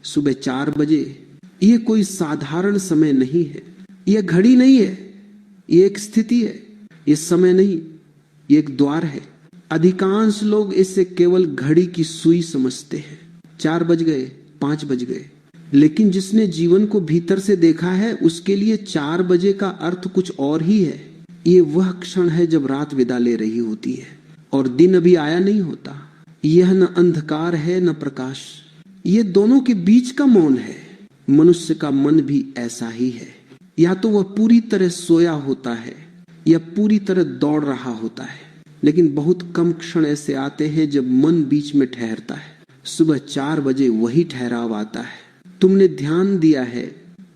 सुबह 4 बजे ये कोई साधारण समय नहीं है, ये घड़ी नहीं है, ये एक स्थिति है, ये समय नहीं, ये एक द्वार है। अधिकांश लोग इसे केवल घड़ी की सुई समझते हैं। 4 बज गए, 5 बज गए, लेकिन जिसने जीवन को भीतर से देखा है उसके लिए 4 बजे का अर्थ कुछ और ही है। ये वह क्षण है जब रात विदा ले रही होती है और दिन अभी आया नहीं होता। यह न अंधकार है न प्रकाश, ये दोनों के बीच का मौन है। मनुष्य का मन भी ऐसा ही है, या तो वह पूरी तरह सोया होता है या पूरी तरह दौड़ रहा होता है। लेकिन बहुत कम क्षण ऐसे आते हैं जब मन बीच में ठहरता है। सुबह 4 बजे वही ठहराव आता है। तुमने ध्यान दिया है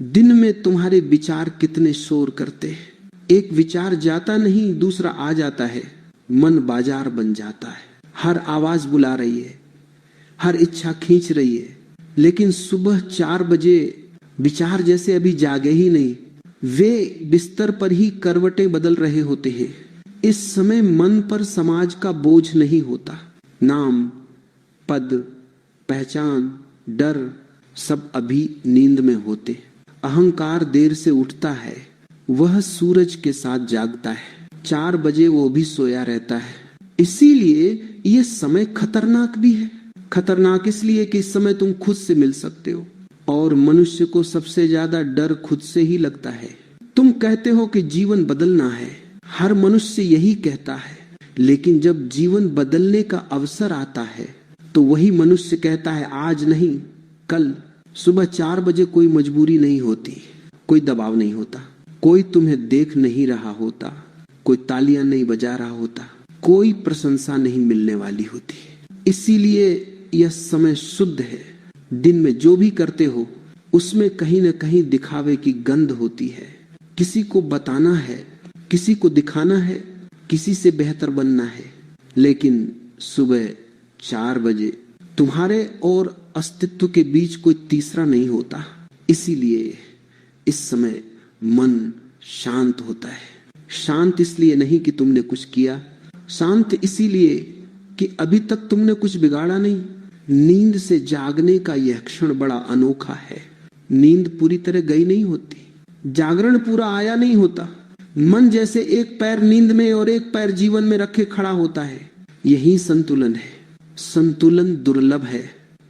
दिन में तुम्हारे विचार कितने शोर करते हैं। एक विचार जाता नहीं, दूसरा आ जाता है। मन बाजार बन जाता है, हर आवाज बुला रही है, हर इच्छा खींच रही है। लेकिन सुबह 4 बजे विचार जैसे अभी जागे ही नहीं, वे बिस्तर पर ही करवटें बदल रहे होते हैं। इस समय मन पर समाज का बोझ नहीं होता। नाम, पद, पहचान, डर सब अभी नींद में होते। अहंकार देर से उठता है, वह सूरज के साथ जागता है। 4 बजे वो भी सोया रहता है। इसीलिए यह समय खतरनाक भी है। खतरनाक इसलिए कि इस समय तुम खुद से मिल सकते हो, और मनुष्य को सबसे ज्यादा डर खुद से ही लगता है। तुम कहते हो कि जीवन बदलना है, हर मनुष्य यही कहता है, लेकिन जब जीवन बदलने का अवसर आता है तो वही मनुष्य कहता है आज नहीं कल। सुबह 4 बजे कोई मजबूरी नहीं होती, कोई दबाव नहीं होता, कोई तुम्हें देख नहीं रहा होता, कोई तालियां नहीं बजा रहा होता, कोई प्रशंसा नहीं मिलने वाली होती। इसीलिए यह समय शुद्ध है। दिन में जो भी करते हो उसमें कहीं न कहीं दिखावे की गंध होती है। किसी को बताना है, किसी को दिखाना है, किसी से बेहतर बनना है। लेकिन सुबह 4 बजे तुम्हारे और अस्तित्व के बीच कोई तीसरा नहीं होता। इसीलिए इस समय मन शांत होता है। शांत इसलिए नहीं कि तुमने कुछ किया, शांत इसीलिए कि अभी तक तुमने कुछ बिगाड़ा नहीं। नींद से जागने का यह क्षण बड़ा अनोखा है। नींद पूरी तरह गई नहीं होती, जागरण पूरा आया नहीं होता। मन जैसे एक पैर नींद में और एक पैर जीवन में रखे खड़ा होता है। यही संतुलन है। संतुलन दुर्लभ है।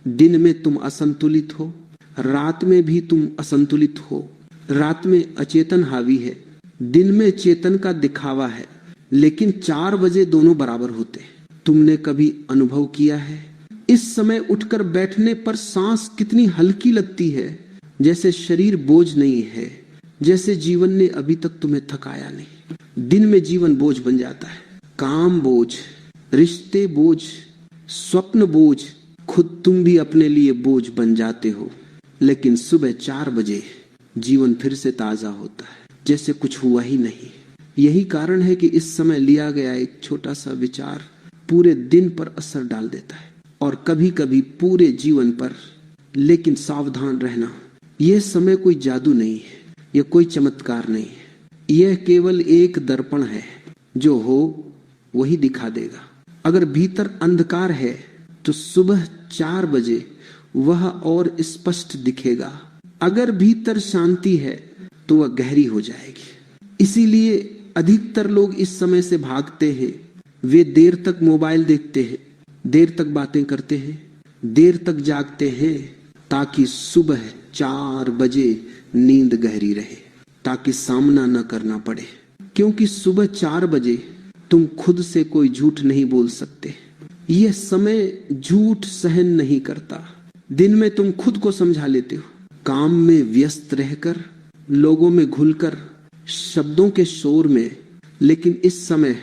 दिन में तुम असंतुलित हो, रात में भी तुम असंतुलित हो। रात में अचेतन हावी है, दिन में चेतन का दिखावा है। लेकिन 4 बजे दोनों बराबर होते। तुमने कभी अनुभव किया है इस समय उठकर बैठने पर सांस कितनी हल्की लगती है, जैसे शरीर बोझ नहीं है, जैसे जीवन ने अभी तक तुम्हें थकाया नहीं। दिन में जीवन बोझ बन जाता है, काम बोझ, रिश्ते बोझ, स्वप्न बोझ, खुद तुम भी अपने लिए बोझ बन जाते हो। लेकिन सुबह 4 बजे जीवन फिर से ताजा होता है, जैसे कुछ हुआ ही नहीं। यही कारण है कि इस समय लिया गया एक छोटा सा विचार पूरे दिन पर असर डाल देता है, और कभी कभी पूरे जीवन पर। लेकिन सावधान रहना, यह समय कोई जादू नहीं है, यह कोई चमत्कार नहीं है। यह केवल एक दर्पण है, जो हो वही दिखा देगा। अगर भीतर अंधकार है तो सुबह 4 बजे वह और स्पष्ट दिखेगा। अगर भीतर शांति है तो वह गहरी हो जाएगी। इसीलिए अधिकतर लोग इस समय से भागते हैं। वे देर तक मोबाइल देखते हैं, देर तक बातें करते हैं, देर तक जागते हैं, ताकि सुबह 4 बजे नींद गहरी रहे, ताकि सामना न करना पड़े। क्योंकि सुबह 4 बजे तुम खुद से कोई झूठ नहीं बोल सकते। यह समय झूठ सहन नहीं करता। दिन में तुम खुद को समझा लेते हो, काम में व्यस्त रहकर, लोगों में घुलकर, शब्दों के शोर में। लेकिन इस समय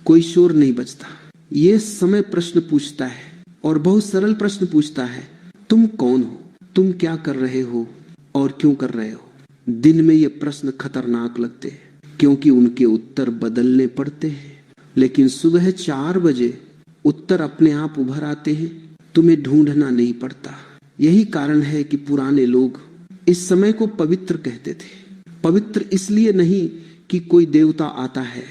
कोई शोर नहीं बचता। यह समय प्रश्न पूछता है, और बहुत सरल प्रश्न पूछता है, तुम कौन हो, तुम क्या कर रहे हो और क्यों कर रहे हो। दिन में ये प्रश्न खतरनाक लगते हैं, क्योंकि उनके उत्तर बदलने पड़ते हैं। लेकिन सुबह 4 बजे उत्तर अपने आप उभर आते हैं, तुम्हें ढूंढना नहीं पड़ता। यही कारण है कि पुराने लोग इस समय को पवित्र कहते थे। पवित्र इसलिए नहीं कि कोई देवता आता है,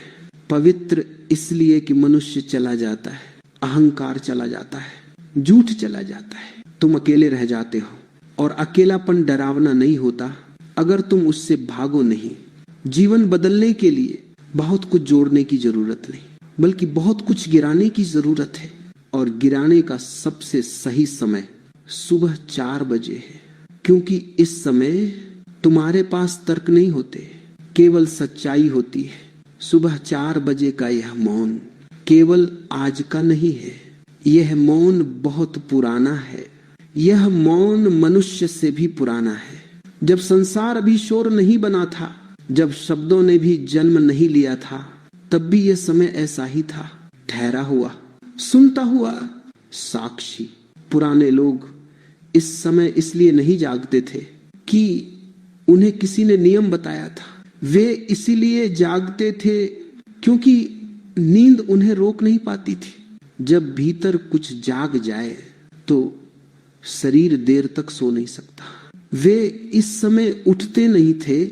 पवित्र इसलिए कि मनुष्य चला जाता है, अहंकार चला जाता है, झूठ चला जाता है, तुम अकेले रह जाते हो और अकेलापन डरावना नहीं होता अगर तुम उससे भागो नहीं। जीवन बदलने के लिए बहुत कुछ जोड़ने की जरूरत नहीं, बल्कि बहुत कुछ गिराने की जरूरत है। और गिराने का सबसे सही समय सुबह 4 बजे है, क्योंकि इस समय तुम्हारे पास तर्क नहीं होते, केवल सच्चाई होती है। सुबह 4 बजे का यह मौन केवल आज का नहीं है, यह मौन बहुत पुराना है। यह मौन मनुष्य से भी पुराना है। जब संसार अभी शोर नहीं बना था, जब शब्दों ने भी जन्म नहीं लिया था, तब भी यह समय ऐसा ही था, ठहरा हुआ, सुनता हुआ, साक्षी। पुराने लोग इस समय इसलिए नहीं जागते थे कि उन्हें किसी ने नियम बताया था, वे इसीलिए जागते थे क्योंकि नींद उन्हें रोक नहीं पाती थी। जब भीतर कुछ जाग जाए तो शरीर देर तक सो नहीं सकता। वे इस समय उठते नहीं थे,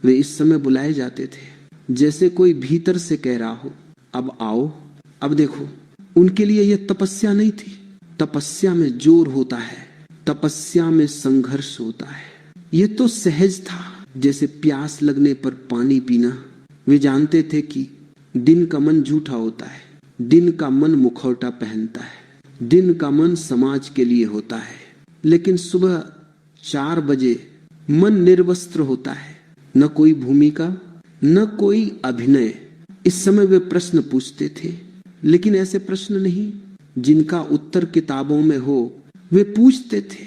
वे इस समय बुलाए जाते थे, जैसे कोई भीतर से कह रहा हो, अब आओ, अब देखो। उनके लिए यह तपस्या नहीं थी। तपस्या में जोर होता है, तपस्या में संघर्ष होता है। यह तो सहज था, जैसे प्यास लगने पर पानी पीना। वे जानते थे कि दिन का मन झूठा होता है, दिन का मन मुखौटा पहनता है, दिन का मन समाज के लिए होता है। लेकिन सुबह 4 बजे मन निर्वस्त्र होता है, न कोई भूमिका, न कोई अभिनय। इस समय वे प्रश्न पूछते थे, लेकिन ऐसे प्रश्न नहीं जिनका उत्तर किताबों में हो। वे पूछते थे,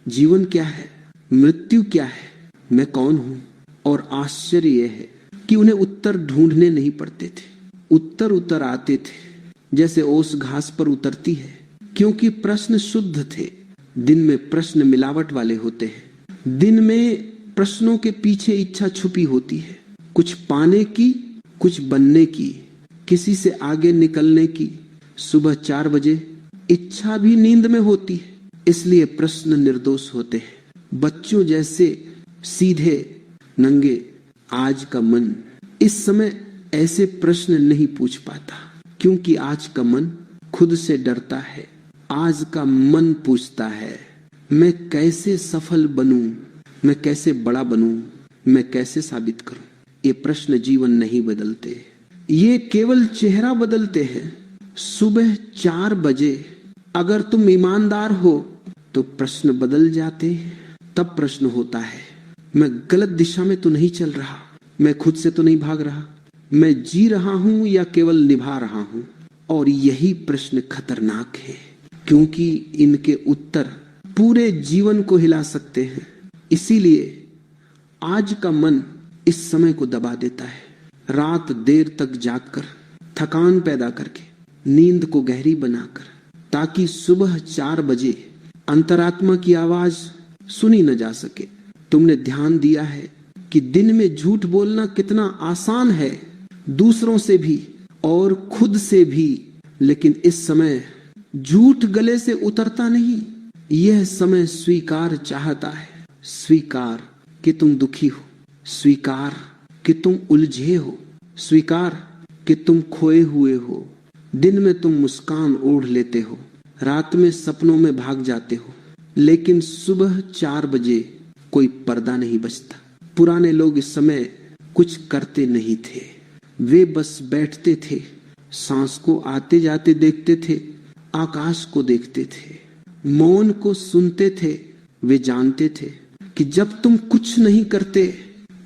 जीवन क्या है, मृत्यु क्या है, मैं कौन हूं। और आश्चर्य यह है कि उन्हें उत्तर ढूंढने नहीं पड़ते थे, उत्तर उतर आते थे, जैसे ओस घास पर उतरती है, क्योंकि प्रश्न शुद्ध थे। दिन में प्रश्न मिलावट वाले होते हैं। दिन में प्रश्नों के पीछे इच्छा छुपी होती है, कुछ पाने की, कुछ बनने की, किसी से आगे निकलने की। सुबह 4 बजे इच्छा भी नींद में होती है, इसलिए प्रश्न निर्दोष होते हैं। बच्चों जैसे सीधे नंगे। आज का मन इस समय ऐसे प्रश्न नहीं पूछ पाता, क्योंकि आज का मन खुद से डरता है। आज का मन पूछता है, मैं कैसे सफल बनूं, मैं कैसे बड़ा बनूं, मैं कैसे साबित करूं। ये प्रश्न जीवन नहीं बदलते, ये केवल चेहरा बदलते हैं। सुबह 4 बजे अगर तुम ईमानदार हो तो प्रश्न बदल जाते हैं। तब प्रश्न होता है, मैं गलत दिशा में तो नहीं चल रहा, मैं खुद से तो नहीं भाग रहा, मैं जी रहा हूं या केवल निभा रहा हूं। और यही प्रश्न खतरनाक है, क्योंकि इनके उत्तर पूरे जीवन को हिला सकते हैं। इसीलिए आज का मन इस समय को दबा देता है, रात देर तक जागकर, थकान पैदा करके, नींद को गहरी बनाकर, ताकि सुबह 4 बजे अंतरात्मा की आवाज सुनी न जा सके। तुमने ध्यान दिया है कि दिन में झूठ बोलना कितना आसान है, दूसरों से भी और खुद से भी। लेकिन इस समय झूठ गले से उतरता नहीं। यह समय स्वीकार चाहता है, स्वीकार कि तुम दुखी हो, स्वीकार कि तुम उलझे हो, स्वीकार कि तुम खोए हुए हो। दिन में तुम मुस्कान ओढ़ लेते हो, रात में सपनों में भाग जाते हो, लेकिन सुबह 4 बजे कोई पर्दा नहीं बचता। पुराने लोग इस समय कुछ करते नहीं थे, वे बस बैठते थे, सांस को आते जाते देखते थे, आकाश को देखते थे, मौन को सुनते थे। वे जानते थे कि जब तुम कुछ नहीं करते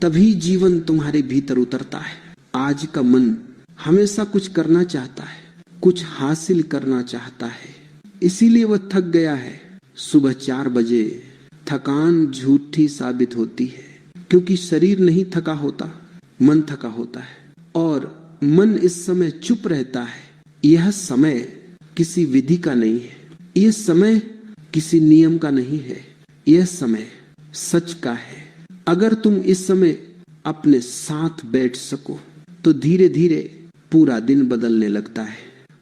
तभी जीवन तुम्हारे भीतर उतरता है। आज का मन हमेशा कुछ करना चाहता है, कुछ हासिल करना चाहता है, इसीलिए वह थक गया है। सुबह 4 बजे थकान झूठी साबित होती है, क्योंकि शरीर नहीं थका होता, मन थका होता है। और मन इस समय चुप रहता है। यह समय किसी विधि का नहीं है, यह समय किसी नियम का नहीं है, यह समय सच का है। अगर तुम इस समय अपने साथ बैठ सको तो धीरे धीरे पूरा दिन बदलने लगता है,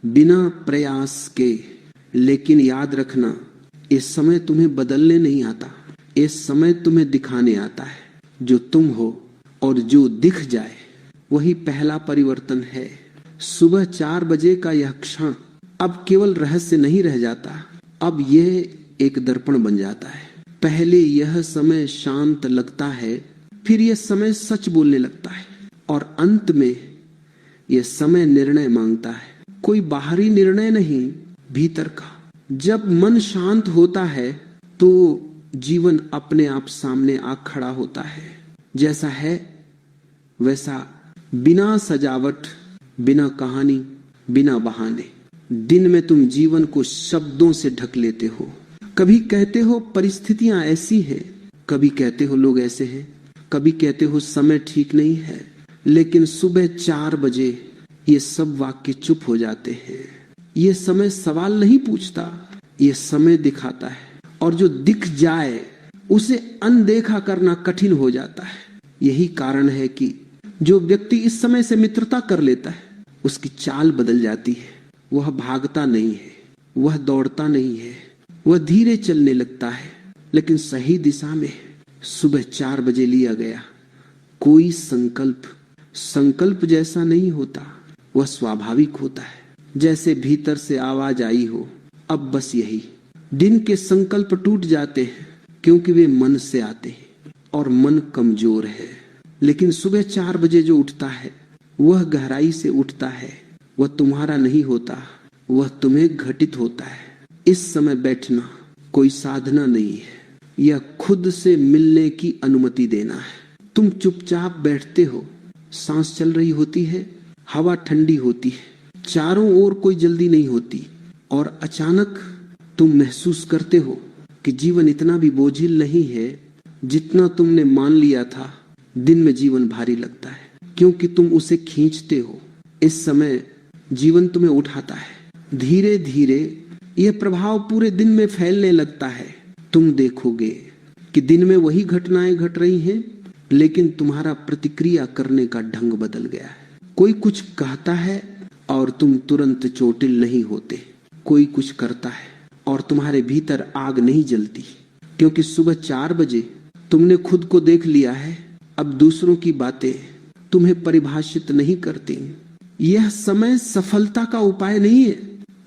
बिना प्रयास के। लेकिन याद रखना, इस समय तुम्हें बदलने नहीं आता, इस समय तुम्हें दिखाने आता है। जो तुम हो और जो दिख जाए वही पहला परिवर्तन है। सुबह 4 बजे का यह क्षण अब केवल रहस्य नहीं रह जाता, अब यह एक दर्पण बन जाता है। पहले यह समय शांत लगता है, फिर यह समय सच बोलने लगता है, और अंत में यह समय निर्णय मांगता है। कोई बाहरी निर्णय नहीं, भीतर का। जब मन शांत होता है तो जीवन अपने आप सामने आ खड़ा होता है। जैसा है वैसा, बिना सजावट, बिना कहानी, बिना बहाने। दिन में तुम जीवन को शब्दों से ढक लेते हो। कभी कहते हो परिस्थितियां ऐसी हैं, कभी कहते हो लोग ऐसे हैं, कभी कहते हो समय ठीक नहीं है, लेकिन सुबह 4 बजे ये सब वाक्य चुप हो जाते हैं। ये समय सवाल नहीं पूछता, ये समय दिखाता है, और जो दिख जाए उसे अनदेखा करना कठिन हो जाता है। यही कारण है कि जो व्यक्ति इस समय से मित्रता कर लेता है उसकी चाल बदल जाती है। वह भागता नहीं है, वह दौड़ता नहीं है, वह धीरे चलने लगता है, लेकिन सही दिशा में। सुबह 4 बजे लिया गया कोई संकल्प जैसा नहीं होता, वह स्वाभाविक होता है, जैसे भीतर से आवाज आई हो। अब बस यही, दिन के संकल्प टूट जाते हैं क्योंकि वे मन से आते हैं और मन कमजोर है। लेकिन सुबह 4 बजे जो उठता है वह गहराई से उठता है। वह तुम्हारा नहीं होता, वह तुम्हें घटित होता है। इस समय बैठना कोई साधना नहीं है, यह खुद से मिलने की अनुमति देना है। तुम चुपचाप बैठते हो, सांस चल रही होती है, हवा ठंडी होती है, चारों ओर कोई जल्दी नहीं होती, और अचानक तुम महसूस करते हो कि जीवन इतना भी बोझिल नहीं है जितना तुमने मान लिया था। दिन में जीवन भारी लगता है क्योंकि तुम उसे खींचते हो। इस समय जीवन तुम्हें उठाता है। धीरे धीरे यह प्रभाव पूरे दिन में फैलने लगता है। तुम देखोगे कि दिन में वही घटनाएं घट रही हैं, लेकिन तुम्हारा प्रतिक्रिया करने का ढंग बदल गया है। कोई कुछ कहता है और तुम तुरंत चोटिल नहीं होते। कोई कुछ करता है और तुम्हारे भीतर आग नहीं जलती, क्योंकि सुबह 4 बजे तुमने खुद को देख लिया है। अब दूसरों की बातें तुम्हें परिभाषित नहीं करती। यह समय सफलता का उपाय नहीं है।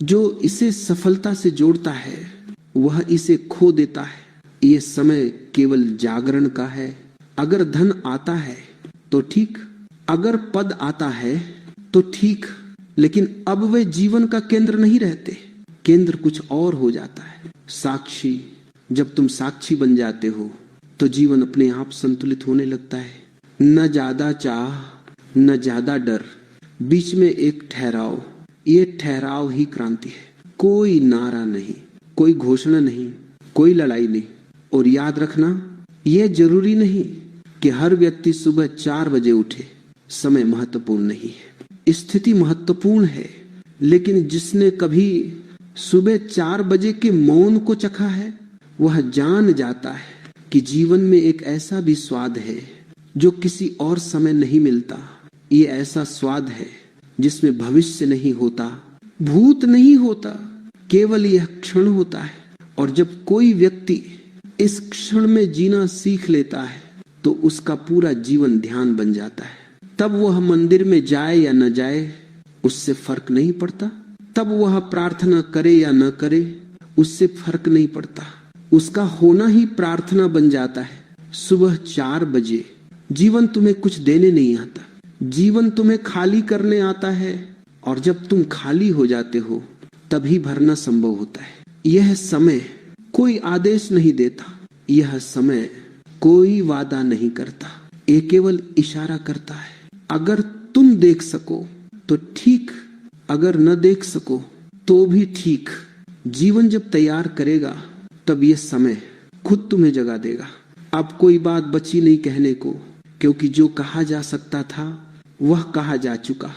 जो इसे सफलता से जोड़ता है वह इसे खो देता है। यह समय केवल जागरण का है। अगर धन आता है तो ठीक, अगर पद आता है तो ठीक, लेकिन अब वे जीवन का केंद्र नहीं रहते। केंद्र कुछ और हो जाता है। साक्षी, जब तुम साक्षी बन जाते हो तो जीवन अपने आप संतुलित होने लगता है। न ज्यादा चाह न ज्यादा डर, बीच में एक ठहराव। ये ठहराव ही क्रांति है। कोई नारा नहीं, कोई घोषणा नहीं, कोई लड़ाई नहीं। और याद रखना, यह जरूरी नहीं कि हर व्यक्ति सुबह 4 बजे उठे। समय महत्वपूर्ण नहीं है, स्थिति महत्वपूर्ण है। लेकिन जिसने कभी सुबह 4 बजे के मौन को चखा है वह जान जाता है कि जीवन में एक ऐसा भी स्वाद है जो किसी और समय नहीं मिलता। ये ऐसा स्वाद है जिसमें भविष्य नहीं होता, भूत नहीं होता, केवल यह क्षण होता है। और जब कोई व्यक्ति इस क्षण में जीना सीख लेता है तो उसका पूरा जीवन ध्यान बन जाता है। तब वह मंदिर में जाए या न जाए उससे फर्क नहीं पड़ता। तब वह प्रार्थना करे या न करे उससे फर्क नहीं पड़ता। उसका होना ही प्रार्थना बन जाता है। सुबह 4 बजे जीवन तुम्हें कुछ देने नहीं आता, जीवन तुम्हें खाली करने आता है। और जब तुम खाली हो जाते हो तभी भरना संभव होता है। यह समय कोई आदेश नहीं देता, यह समय कोई वादा नहीं करता, ये केवल इशारा करता है। अगर तुम देख सको तो ठीक, अगर न देख सको तो भी ठीक। जीवन जब तैयार करेगा तब यह समय खुद तुम्हें जगा देगा। अब कोई बात बची नहीं कहने को, क्योंकि जो कहा जा सकता था वह कहा जा चुका।